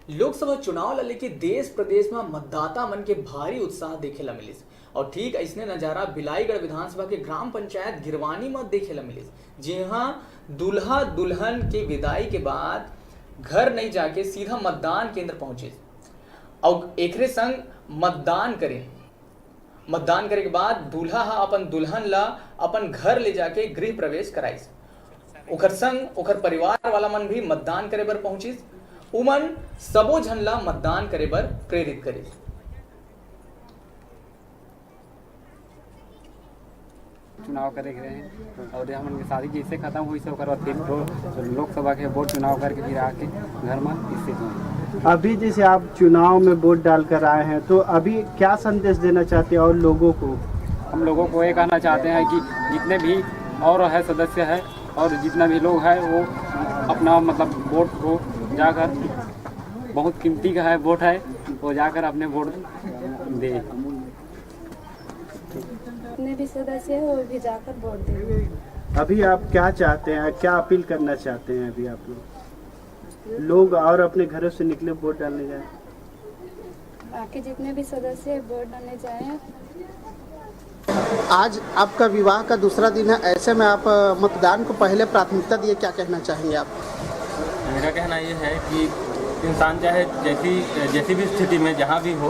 लोकसभा चुनाव ला लेके देश प्रदेश में मतदाता मन के भारी उत्साह देखे ला मिलिस। और ठीक ऐसने नजारा बिलाईगढ़ विधानसभा के ग्राम पंचायत गिरवानी में देखे ला मिलिस, जहां दूल्हा दुल्हन के विदाई के बाद घर नहीं जाके सीधा मतदान केंद्र पहुंचे और एकरे संग मतदान करे के बाद दूल्हा अपन दुल्हन ला अपन घर ले जाके गृह प्रवेश कराइस। ओकर संग ओकर परिवार वाला मन भी मतदान करे बर पहुंचिस। उमन सबो झन ला मतदान करे बर प्रेरित करे। चुनाव करे गए हैं और हमन के शादी जैसे खत्म हुई से ओकर बाद फिर लोकसभा के वोट चुनाव करके फिर आके घर में इससे जुड़े। अभी जैसे आप चुनाव में वोट डालकर आए हैं तो अभी क्या संदेश देना चाहते हैं और लोगों को? हम लोगों को ये कहना चाहते हैं कि जितने भी और है सदस्य है और जितना भी लोग है वो अपना मतलब वोट को जाकर, बहुत कीमती का है वोट है, वो जाकर अपने वोट दे। जितने भी सदस्य है वो भी जाकर वोट दें। अभी आप क्या चाहते हैं, क्या अपील करना चाहते हैं? अभी आप लोग और अपने घरों से निकले वोट डालने जाए, बाकी जितने भी सदस्य है वोट डालने जाए। आज आपका विवाह का दूसरा दिन है, ऐसे में आप मतदान को पहले प्राथमिकता दिए, क्या कहना चाहेंगे आप? मेरा कहना ये है कि इंसान चाहे जैसी भी स्थिति में जहाँ भी हो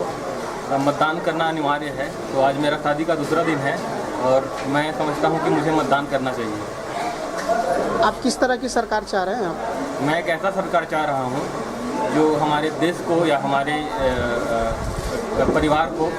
मतदान करना अनिवार्य है। तो आज मेरा शादी का दूसरा दिन है और मैं समझता हूँ कि मुझे मतदान करना चाहिए। आप किस तरह की सरकार चाह रहे हैं? आप मैं एक ऐसा सरकार चाह रहा हूँ जो हमारे देश को या हमारे परिवार को